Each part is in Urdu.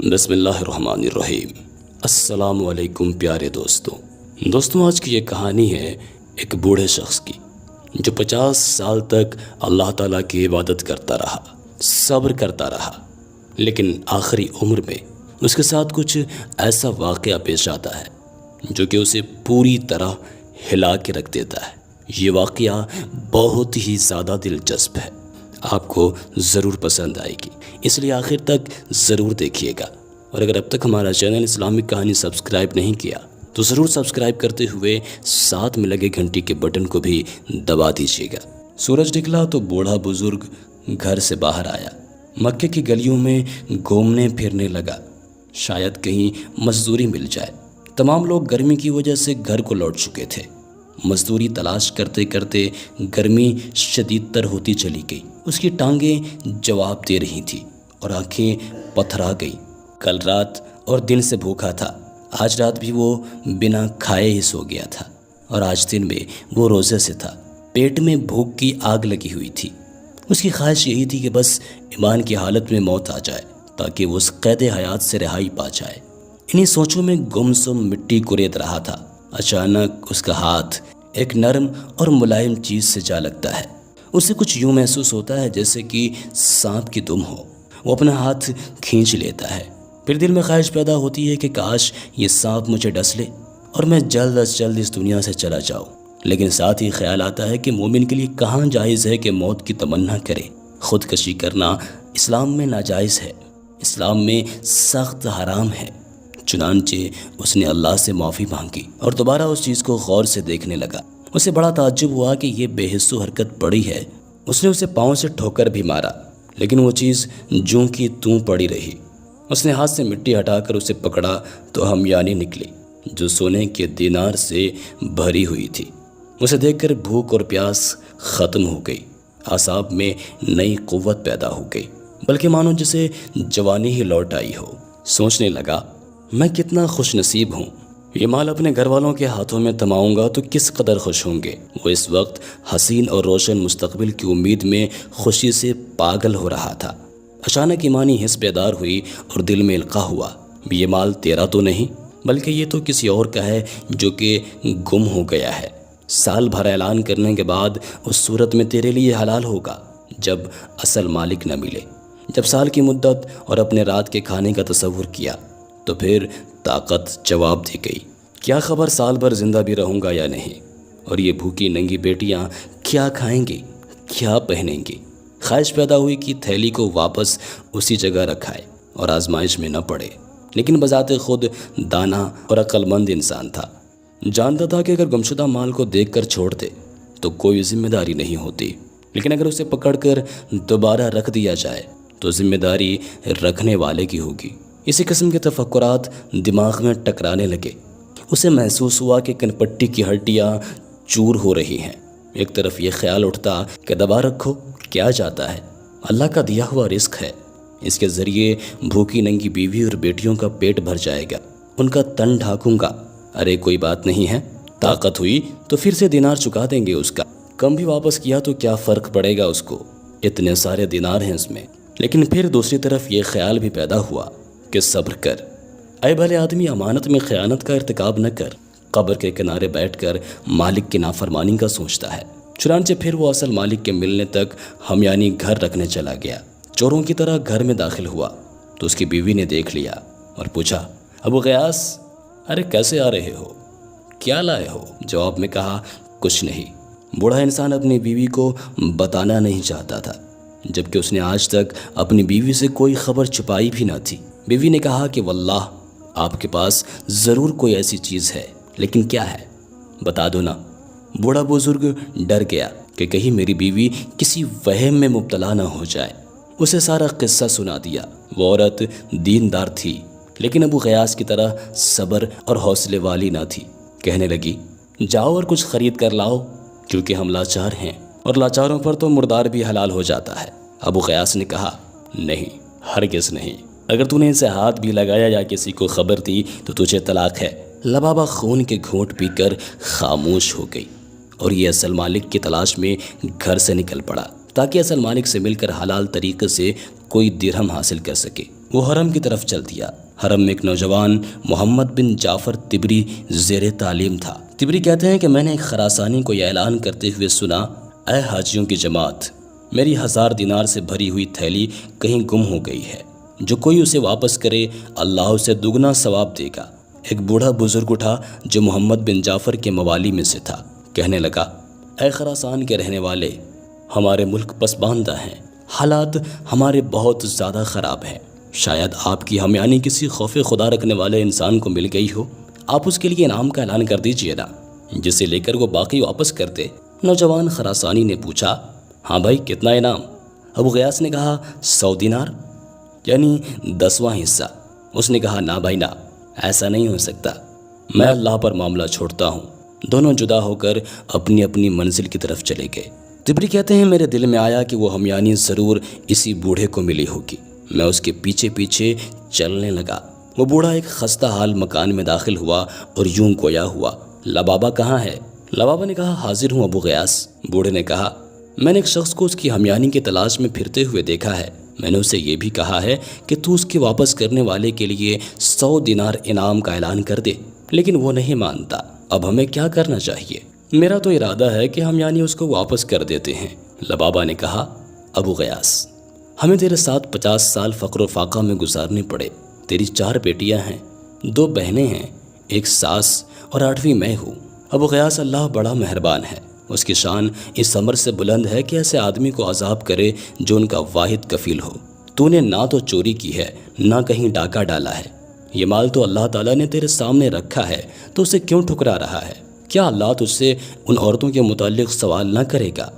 بسم اللہ الرحمن الرحیم۔ السلام علیکم پیارے دوستوں، آج کی یہ کہانی ہے ایک بوڑھے شخص کی جو 50 سال تک اللہ تعالیٰ کی عبادت کرتا رہا، صبر کرتا رہا، لیکن آخری عمر میں اس کے ساتھ کچھ ایسا واقعہ پیش آتا ہے جو کہ اسے پوری طرح ہلا کے رکھ دیتا ہے۔ یہ واقعہ بہت ہی زیادہ دلچسپ ہے، آپ کو ضرور پسند آئے گی، اس لیے آخر تک ضرور دیکھیے گا۔ اور اگر اب تک ہمارا چینل اسلامک کہانی سبسکرائب نہیں کیا تو ضرور سبسکرائب کرتے ہوئے ساتھ میں لگے گھنٹی کے بٹن کو بھی دبا دیجیے گا۔ سورج نکلا تو بوڑھا بزرگ گھر سے باہر آیا، مکے کی گلیوں میں گھومنے پھرنے لگا، شاید کہیں مزدوری مل جائے۔ تمام لوگ گرمی کی وجہ سے گھر کو لوٹ چکے تھے۔ مزدوری تلاش کرتے کرتے گرمی شدید تر ہوتی چلی گئی، اس کی ٹانگیں جواب دے رہی تھیں اور آنکھیں پتھرا گئی۔ کل رات اور دن سے بھوکا تھا، آج رات بھی وہ بنا کھائے ہی سو گیا تھا، اور آج دن میں وہ روزے سے تھا۔ پیٹ میں بھوک کی آگ لگی ہوئی تھی۔ اس کی خواہش یہی تھی کہ بس ایمان کی حالت میں موت آ جائے تاکہ وہ اس قید حیات سے رہائی پا جائے۔ انہی سوچوں میں گمسم مٹی کریت رہا تھا، اچانک اس کا ہاتھ ایک نرم اور ملائم چیز سے جا لگتا ہے۔ اسے کچھ یوں محسوس ہوتا ہے جیسے کہ سانپ کی دم ہو۔ وہ اپنا ہاتھ کھینچ لیتا ہے، پھر دل میں خواہش پیدا ہوتی ہے کہ کاش یہ سانپ مجھے ڈس لے اور میں جلد از جلد اس دنیا سے چلا جاؤں۔ لیکن ساتھ ہی خیال آتا ہے کہ مومن کے لیے کہاں جائز ہے کہ موت کی تمنا کرے۔ خودکشی کرنا اسلام میں ناجائز ہے، اسلام میں سخت حرام ہے۔ چنانچہ اس نے اللہ سے معافی مانگی اور دوبارہ اس چیز کو غور سے دیکھنے لگا۔ اسے بڑا تعجب ہوا کہ یہ بے حس و حرکت پڑی ہے۔ اس نے اسے پاؤں سے ٹھوکر بھی مارا، لیکن وہ چیز جوں کی توں پڑی رہی۔ اس نے ہاتھ سے مٹی ہٹا کر اسے پکڑا تو ہمیانی نکلی جو سونے کے دینار سے بھری ہوئی تھی۔ اسے دیکھ کر بھوک اور پیاس ختم ہو گئی، اعصاب میں نئی قوت پیدا ہو گئی، بلکہ مانو جسے جوانی ہی لوٹ آئی ہو۔ سوچنے لگا، میں کتنا خوش نصیب ہوں، یہ مال اپنے گھر والوں کے ہاتھوں میں تھماؤں گا تو کس قدر خوش ہوں گے۔ وہ اس وقت حسین اور روشن مستقبل کی امید میں خوشی سے پاگل ہو رہا تھا۔ اچانک ایمانی حس بیدار ہوئی اور دل میں القاء ہوا، یہ مال تیرا تو نہیں بلکہ یہ تو کسی اور کا ہے جو کہ گم ہو گیا ہے۔ سال بھر اعلان کرنے کے بعد اس صورت میں تیرے لیے حلال ہوگا جب اصل مالک نہ ملے۔ جب سال کی مدت اور اپنے رات کے کھانے کا تصور کیا تو پھر طاقت جواب دے گئی، کیا خبر سال بھر زندہ بھی رہوں گا یا نہیں، اور یہ بھوکی ننگی بیٹیاں کیا کھائیں گی، کیا پہنیں گی۔ خواہش پیدا ہوئی کہ تھیلی کو واپس اسی جگہ رکھائے اور آزمائش میں نہ پڑے، لیکن بذات خود دانا اور عقل مند انسان تھا۔ جانتا تھا کہ اگر گمشدہ مال کو دیکھ کر چھوڑ دے تو کوئی ذمہ داری نہیں ہوتی، لیکن اگر اسے پکڑ کر دوبارہ رکھ دیا جائے تو ذمہ داری رکھنے والے کی ہوگی۔ اسی قسم کے تفکرات دماغ میں ٹکرانے لگے۔ اسے محسوس ہوا کہ کن پٹی کی ہڈیاں چور ہو رہی ہیں۔ ایک طرف یہ خیال اٹھتا کہ دبا رکھو، کیا جاتا ہے، اللہ کا دیا ہوا رزق ہے، اس کے ذریعے بھوکی ننگی بیوی اور بیٹیوں کا پیٹ بھر جائے گا، ان کا تن ڈھانکوں گا۔ ارے کوئی بات نہیں ہے، طاقت ہوئی تو پھر سے دینار چکا دیں گے، اس کا کم بھی واپس کیا تو کیا فرق پڑے گا اس کو، اتنے سارے دینار ہیں اس میں۔ لیکن پھر دوسری طرف یہ خیال بھی پیدا ہوا کہ صبر کر، اے بھلے آدمی، امانت میں خیانت کا ارتکاب نہ کر۔ قبر کے کنارے بیٹھ کر مالک کی نافرمانی کا سوچتا ہے۔ چنانچہ پھر وہ اصل مالک کے ملنے تک ہمیانی گھر رکھنے چلا گیا۔ چوروں کی طرح گھر میں داخل ہوا تو اس کی بیوی نے دیکھ لیا اور پوچھا، ابو غیاث، ارے کیسے آ رہے ہو، کیا لائے ہو؟ جواب میں کہا، کچھ نہیں۔ بوڑھا انسان اپنی بیوی کو بتانا نہیں چاہتا تھا، جبکہ اس نے آج تک اپنی بیوی سے کوئی خبر چھپائی بھی نہ تھی۔ بیوی نے کہا کہ واللہ آپ کے پاس ضرور کوئی ایسی چیز ہے، لیکن کیا ہے، بتا دو نا۔ بوڑھا بزرگ ڈر گیا کہ کہیں میری بیوی کسی وہم میں مبتلا نہ ہو جائے۔ اسے سارا قصہ سنا دیا۔ وہ عورت دیندار تھی، لیکن ابو غیاث کی طرح صبر اور حوصلے والی نہ تھی۔ کہنے لگی، جاؤ اور کچھ خرید کر لاؤ، کیونکہ ہم لاچار ہیں اور لاچاروں پر تو مردار بھی حلال ہو جاتا ہے۔ ابو غیاث نے کہا، نہیں، ہرگز نہیں، اگر تو نے ان سے ہاتھ بھی لگایا یا کسی کو خبر دی تو تجھے طلاق ہے۔ لبابہ خون کے گھونٹ پی کر خاموش ہو گئی اور یہ اصل مالک کی تلاش میں گھر سے نکل پڑا تاکہ اصل مالک سے مل کر حلال طریقے سے کوئی درہم حاصل کر سکے۔ وہ حرم کی طرف چل دیا۔ حرم میں ایک نوجوان محمد بن جعفر تبری زیر تعلیم تھا۔ تبری کہتے ہیں کہ میں نے ایک خراسانی کو یہ اعلان کرتے ہوئے سنا، اے حاجیوں کی جماعت، میری 1000 دینار سے بھری ہوئی تھیلی کہیں گم ہو گئی ہے، جو کوئی اسے واپس کرے اللہ اسے دگنا ثواب دے گا۔ ایک بوڑھا بزرگ اٹھا جو محمد بن جعفر کے موالی میں سے تھا، کہنے لگا، اے خراسان کے رہنے والے، ہمارے ملک پسماندہ ہیں، حالات ہمارے بہت زیادہ خراب ہیں، شاید آپ کی ہمیانی کسی خوف خدا رکھنے والے انسان کو مل گئی ہو، آپ اس کے لیے انعام کا اعلان کر دیجئے نا، جسے لے کر وہ باقی واپس کر دے۔ نوجوان خراسانی نے پوچھا، ہاں بھائی کتنا انعام؟ ابو غیاث نے کہا 100 دینار، یعنی 10واں حصہ۔ اس نے کہا نہ بھائی نہ، ایسا نہیں ہو سکتا، میں اللہ پر معاملہ چھوڑتا ہوں۔ دونوں جدا ہو کر اپنی اپنی منزل کی طرف چلے گئے۔ تبری کہتے ہیں میرے دل میں آیا کہ وہ ہمیانی ضرور اسی بوڑھے کو ملی ہوگی۔ میں اس کے پیچھے پیچھے چلنے لگا۔ وہ بوڑھا ایک خستہ حال مکان میں داخل ہوا اور یوں گویا ہوا، لبابا کہاں ہے؟ لبابا نے کہا حاضر ہوں ابو غیاث۔ بوڑھے نے کہا میں نے ایک شخص کو اس کی ہمیانی کی تلاش میں پھرتے ہوئے دیکھا ہے، میں نے اسے یہ بھی کہا ہے کہ تو اس کے واپس کرنے والے کے لیے 100 دینار انعام کا اعلان کر دے، لیکن وہ نہیں مانتا۔ اب ہمیں کیا کرنا چاہیے؟ میرا تو ارادہ ہے کہ ہم یعنی اس کو واپس کر دیتے ہیں۔ لبابا نے کہا ابو غیاث، ہمیں تیرے ساتھ 50 سال فقر و فاقہ میں گزارنے پڑے، تیری 4 بیٹیاں ہیں، 2 بہنیں ہیں، ایک ساس اور 8ویں میں ہوں۔ ابو غیاث اللہ بڑا مہربان ہے، اس کی شان اس امر سے بلند ہے کہ ایسے آدمی کو عذاب کرے جو ان کا واحد کفیل ہو۔ تو نے نہ تو چوری کی ہے نہ کہیں ڈاکہ ڈالا ہے، یہ مال تو اللہ تعالیٰ نے تیرے سامنے رکھا ہے، تو اسے کیوں ٹھکرا رہا ہے؟ کیا اللہ تجھ سے ان عورتوں کے متعلق سوال نہ کرے گا؟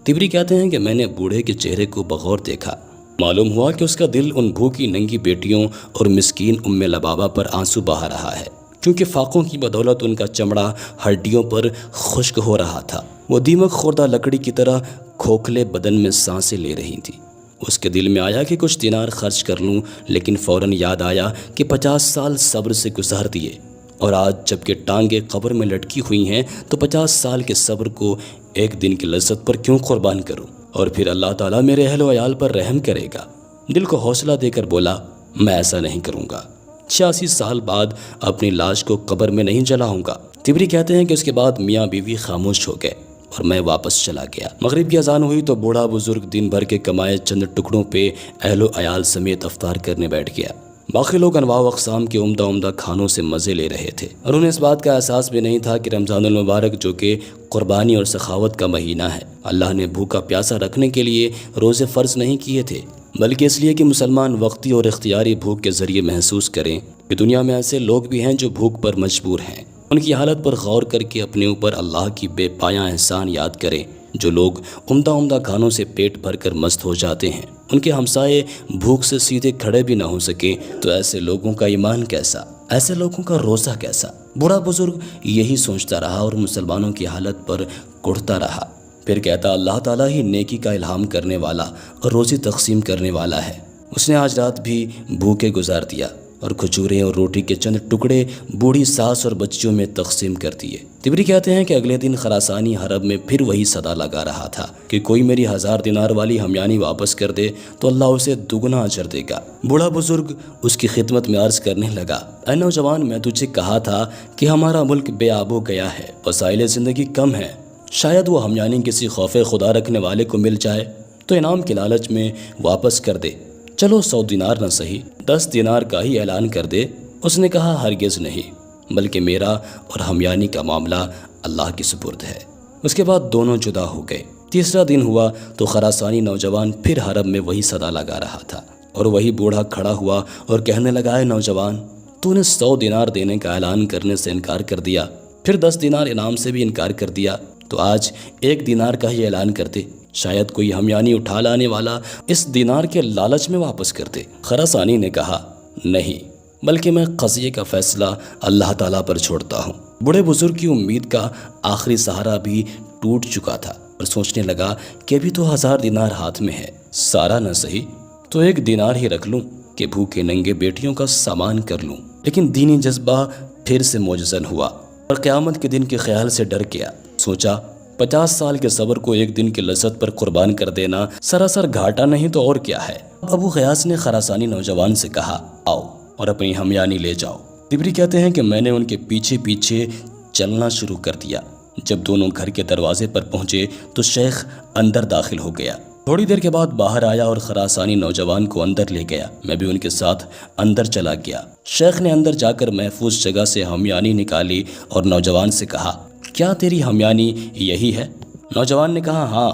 تبری کہتے ہیں کہ میں نے بوڑھے کے چہرے کو بغور دیکھا، معلوم ہوا کہ اس کا دل ان بھوکی ننگی بیٹیوں اور مسکین ام لبابا پر آنسو بہا رہا ہے، کیونکہ فاقوں کی بدولت ان کا چمڑا ہڈیوں پر خشک ہو رہا تھا۔ وہ دیمک خوردہ لکڑی کی طرح کھوکھلے بدن میں سانسیں لے رہی تھی۔ اس کے دل میں آیا کہ کچھ دینار خرچ کر لوں، لیکن فوراً یاد آیا کہ 50 سال صبر سے گزار دیے، اور آج جب کہ ٹانگیں قبر میں لٹکی ہوئی ہیں تو 50 سال کے صبر کو ایک دن کی لذت پر کیوں قربان کروں؟ اور پھر اللہ تعالیٰ میرے اہل و عیال پر رحم کرے گا۔ دل کو حوصلہ دے کر بولا میں ایسا نہیں کروں گا، 86 سال بعد اپنی لاش کو قبر میں نہیں جلاؤں گا۔ تبری کہتے ہیں کہ اس کے بعد میاں بیوی خاموش ہو گئے اور میں واپس چلا گیا۔ مغرب کی اذان ہوئی تو بوڑھا بزرگ دن بھر کے کمائے چند ٹکڑوں پہ اہل و عیال سمیت افطار کرنے بیٹھ گیا۔ باقی لوگ انواع و اقسام کے عمدہ کھانوں سے مزے لے رہے تھے، اور انہیں اس بات کا احساس بھی نہیں تھا کہ رمضان المبارک جو کہ قربانی اور سخاوت کا مہینہ ہے، اللہ نے بھوکا پیاسا رکھنے کے لیے روزے فرض نہیں کیے تھے، بلکہ اس لیے کہ مسلمان وقتی اور اختیاری بھوک کے ذریعے محسوس کریں کہ دنیا میں ایسے لوگ بھی ہیں جو بھوک پر مجبور ہیں۔ ان کی حالت پر غور کر کے اپنے اوپر اللہ کی بے پایاں احسان یاد کریں۔ جو لوگ عمدہ کھانوں سے پیٹ بھر کر مست ہو جاتے ہیں، ان کے ہمسائے بھوک سے سیدھے کھڑے بھی نہ ہو سکیں، تو ایسے لوگوں کا ایمان کیسا، ایسے لوگوں کا روزہ کیسا؟ بوڑھا بزرگ یہی سوچتا رہا اور مسلمانوں کی حالت پر کڑھتا رہا۔ پھر کہتا اللہ تعالیٰ ہی نیکی کا الہام کرنے والا اور روزی تقسیم کرنے والا ہے۔ اس نے آج رات بھی بھوکے گزار دیا اور کھجوریں اور روٹی کے چند ٹکڑے بوڑھی ساس اور بچیوں میں تقسیم کر دیے۔ تبری کہتے ہیں کہ اگلے دن خراسانی حرم میں پھر وہی صدا لگا رہا تھا کہ کوئی میری 1000 دینار والی ہمیانی واپس کر دے تو اللہ اسے دگنا اجر دے گا۔ بوڑھا بزرگ اس کی خدمت میں عرض کرنے لگا، اے نوجوان، میں تجھے کہا تھا کہ ہمارا ملک بے آب ہو گیا ہے، وسائل زندگی کم ہیں، شاید وہ ہمیانی کسی خوف خدا رکھنے والے کو مل جائے تو انعام کے لالچ میں واپس کر دے، چلو 100 دینار نہ صحیح 10 دینار کا ہی اعلان کر دے۔ اس نے کہا ہرگز نہیں، بلکہ میرا اور ہمیانی کا معاملہ اللہ کی سپرد ہے۔ اس کے بعد دونوں جدا ہو گئے۔ تیسرا دن ہوا تو خراسانی نوجوان پھر حرم میں وہی صدا لگا رہا تھا، اور وہی بوڑھا کھڑا ہوا اور کہنے لگا، اے نوجوان، تو نے 100 دینار دینے کا اعلان کرنے سے انکار کر دیا، پھر 10 دینار انعام سے بھی انکار کر دیا، تو آج 1 دینار کا ہی اعلان کر دے، شاید کوئی ہمیانی اٹھا لانے والا اس دینار کے لالچ میں واپس کر دے۔ خراسانی نے کہا نہیں، بلکہ میں قضیے کا فیصلہ اللہ تعالیٰ پر چھوڑتا ہوں۔ بوڑھے بزرگ کی امید کا آخری سہارا بھی ٹوٹ چکا تھا اور سوچنے لگا کہ ابھی تو 1000 دینار ہاتھ میں ہے، سارا نہ صحیح تو 1 دینار ہی رکھ لوں کہ بھوکے ننگے بیٹیوں کا سامان کر لوں۔ لیکن دینی جذبہ پھر سے موجزن ہوا اور قیامت کے دن کے خیال سے ڈر گیا۔ سوچا 50 سال کے صبر کو ایک دن کی لذت پر قربان کر دینا سراسر گھاٹا نہیں تو اور کیا ہے۔ ابو غیاث نے خراسانی نوجوان سے کہا، آؤ اور اپنی ہمیانی لے جاؤ۔ تبری کہتے ہیں کہ میں نے ان کے پیچھے پیچھے چلنا شروع کر دیا۔ جب دونوں گھر کے دروازے پر پہنچے تو شیخ اندر داخل ہو گیا۔ تھوڑی دیر کے بعد باہر آیا اور خراسانی نوجوان کو اندر لے گیا۔ میں بھی ان کے ساتھ اندر چلا گیا۔ شیخ نے اندر جا کر محفوظ جگہ سے ہمیانی نکالی اور نوجوان سے کہا، کیا تیری ہمیانی یہی ہے؟ نوجوان نے کہا، ہاں۔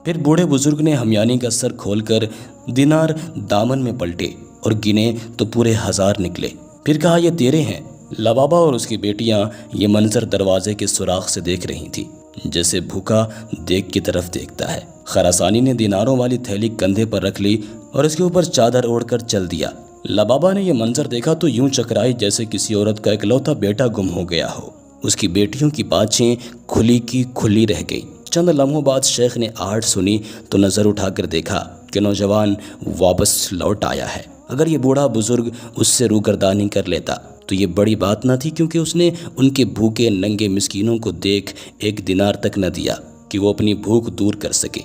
پھر بوڑھے بزرگ نے ہمیانی کا سر کھول کر دینار دامن میں پلٹے اور گنے تو پورے 1000 نکلے۔ پھر کہا، یہ تیرے ہیں۔ لبابا اور اس کی بیٹیاں یہ منظر دروازے کے سوراخ سے دیکھ رہی تھی، جیسے بھوکا دیکھ کی طرف دیکھتا ہے۔ خراسانی نے دیناروں والی تھیلی کندھے پر رکھ لی اور اس کے اوپر چادر اوڑھ کر چل دیا۔ لبابا نے یہ منظر دیکھا تو یوں چکرائی جیسے کسی عورت کا اکلوتا بیٹا گم ہو گیا ہو۔ اس کی بیٹیوں کی باتیں کھلی کی کھلی رہ گئی۔ چند لمحوں بعد شیخ نے آہٹ سنی تو نظر اٹھا کر دیکھا کہ نوجوان واپس لوٹ آیا ہے۔ اگر یہ بوڑھا بزرگ اس سے روگردانی کر لیتا تو یہ بڑی بات نہ تھی، کیونکہ اس نے ان کے بھوکے ننگے مسکینوں کو دیکھ 1 دینار تک نہ دیا کہ وہ اپنی بھوک دور کر سکے۔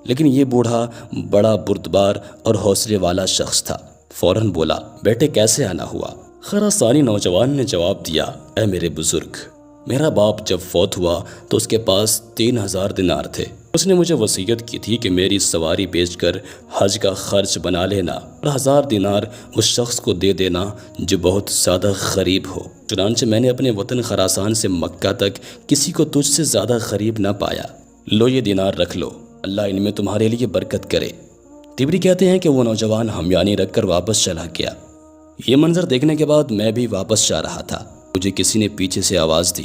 لیکن یہ بوڑھا بڑا بردبار اور حوصلے والا شخص تھا۔ فوراً بولا، بیٹے کیسے آنا ہوا؟ خراسانی نوجوان نے جواب دیا، اے میرے بزرگ، میرا باپ جب فوت ہوا تو اس کے پاس 3000 دینار تھے۔ اس نے مجھے وصیت کی تھی کہ میری سواری بیچ کر حج کا خرچ بنا لینا اور 1000 دینار اس شخص کو دے دینا جو بہت زیادہ غریب ہو۔ چنانچہ میں نے اپنے وطن خراسان سے مکہ تک کسی کو تجھ سے زیادہ غریب نہ پایا۔ لو یہ دینار رکھ لو، اللہ ان میں تمہارے لیے برکت کرے۔ تبری کہتے ہیں کہ وہ نوجوان ہمیانی رکھ کر واپس چلا گیا۔ یہ منظر دیکھنے کے بعد میں بھی واپس جا رہا تھا۔ مجھے کسی نے پیچھے سے آواز دی۔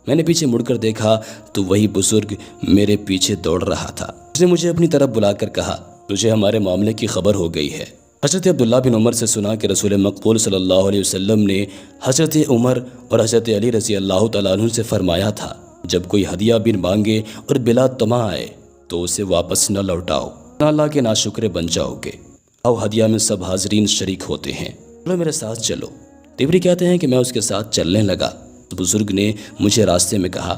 میں نے پیچھے مڑ کر دیکھا تو وہی بزرگ میرے پیچھے دوڑ رہا تھا۔ اس نے مجھے اپنی طرف بلا کر کہا، تجھے ہمارے معاملے کی خبر ہو گئی ہے۔ حضرت عبداللہ بن عمر سے سنا کہ رسول مقبول صلی اللہ علیہ وسلم نے حضرت عمر اور حضرت علی رضی اللہ تعالیٰ عنہ سے فرمایا تھا، جب کوئی ہدیہ بن مانگے اور بلا طمع آئے تو اسے واپس نہ لوٹاؤ، نہ اللہ کے ناشکرے بن جاؤ گے۔ او ہدیہ میں سب حاضرین شریک ہوتے ہیں، چلو میرے ساتھ چلو۔ تبری کہتے ہیں کہ میں اس کے ساتھ چلنے لگا۔ بزرگ نے مجھے راستے میں کہا،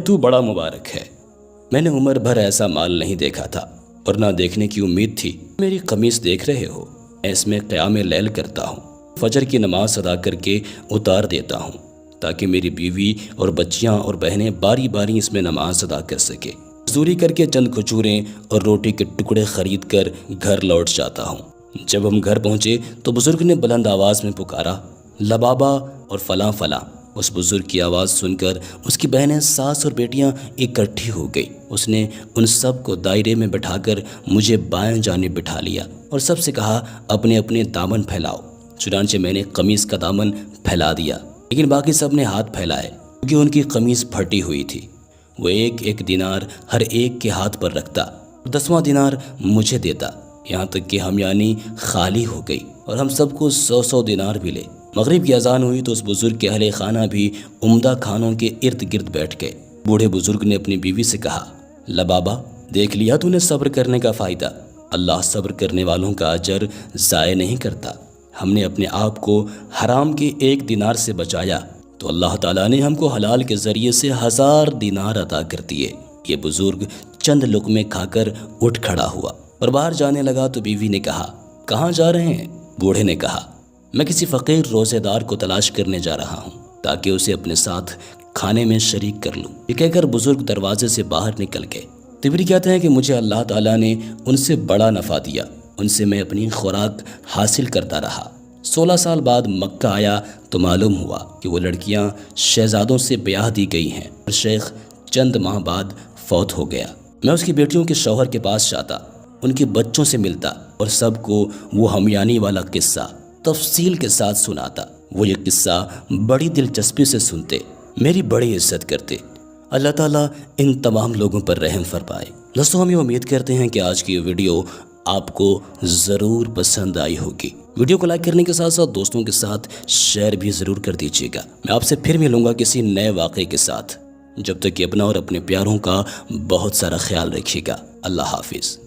تو بڑا مبارک ہے، میں نے عمر بھر ایسا مال نہیں دیکھا تھا اور نہ دیکھنے کی امید تھی۔ میری قمیص دیکھ رہے ہو، اس میں قیام لیل کرتا ہوں، فجر کی نماز ادا کر کے اتار دیتا ہوں تاکہ میری بیوی اور بچیاں اور بہنیں باری باری اس میں نماز ادا کر سکے۔ مزدوری کر کے چند کھجوریں اور روٹی کے ٹکڑے خرید کر گھر لوٹ جاتا ہوں۔ جب ہم گھر پہنچے تو بزرگ نے بلند آواز میں پکارا، لبابا اور فلاں فلاں۔ اس بزرگ کی آواز سن کر اس کی بہنیں، ساس اور بیٹیاں اکٹھی ہو گئی۔ اس نے ان سب کو دائرے میں بٹھا کر مجھے بائیں جانب بٹھا لیا اور سب سے کہا، اپنے اپنے دامن پھیلاؤ۔ چنانچہ میں نے قمیص کا دامن پھیلا دیا، لیکن باقی سب نے ہاتھ پھیلائے کیونکہ ان کی قمیص پھٹی ہوئی تھی۔ وہ 1 دینار ہر ایک کے ہاتھ پر رکھتا، 10واں دینار مجھے دیتا، یہاں تک کہ ہمیانی خالی ہو گئی اور ہم سب کو 100 دینار ملے۔ مغرب کی اذان ہوئی تو اس بزرگ کے اہل خانہ بھی عمدہ کھانوں کے ارد گرد بیٹھ گئے۔ بوڑھے بزرگ نے اپنی بیوی سے کہا، لبابا دیکھ لیا تو نے صبر کرنے کا فائدہ، اللہ صبر کرنے والوں کا اجر ضائع نہیں کرتا۔ ہم نے اپنے آپ کو حرام کے 1 دینار سے بچایا تو اللہ تعالیٰ نے ہم کو حلال کے ذریعے سے 1000 دینار عطا کر دیے۔ یہ بزرگ چند لقمے کھا کر اٹھ کھڑا ہوا اور باہر جانے لگا تو بیوی نے کہا، کہاں جا رہے ہیں؟ بوڑھے نے کہا، میں کسی فقیر روزے دار کو تلاش کرنے جا رہا ہوں تاکہ اسے اپنے ساتھ کھانے میں شریک کر لوں۔ یہ کہہ کر بزرگ دروازے سے باہر نکل گئے۔ تبری کہتے ہیں کہ مجھے اللہ تعالیٰ نے ان سے بڑا نفع دیا، ان سے میں اپنی خوراک حاصل کرتا رہا۔ 16 سال بعد مکہ آیا تو معلوم ہوا کہ وہ لڑکیاں شہزادوں سے بیاہ دی گئی ہیں اور شیخ چند ماہ بعد فوت ہو گیا۔ میں اس کی بیٹیوں کے شوہر کے پاس جاتا، ان کے بچوں سے ملتا اور سب کو وہ ہمیانی والا قصہ تفصیل کے ساتھ سناتا۔ وہ یہ قصہ بڑی دلچسپی سے سنتے، میری بڑی عزت کرتے۔ اللہ تعالیٰ ان تمام لوگوں پر رحم فرمائے۔ دوستوں، ہم یہ امید کرتے ہیں کہ آج کی یہ ویڈیو آپ کو ضرور پسند آئی ہوگی۔ ویڈیو کو لائک کرنے کے ساتھ ساتھ دوستوں کے ساتھ شیئر بھی ضرور کر دیجیے گا۔ میں آپ سے پھر ملوں گا کسی نئے واقعے کے ساتھ۔ جب تک کہ اپنا اور اپنے پیاروں کا بہت سارا خیال رکھیے گا۔ اللہ حافظ۔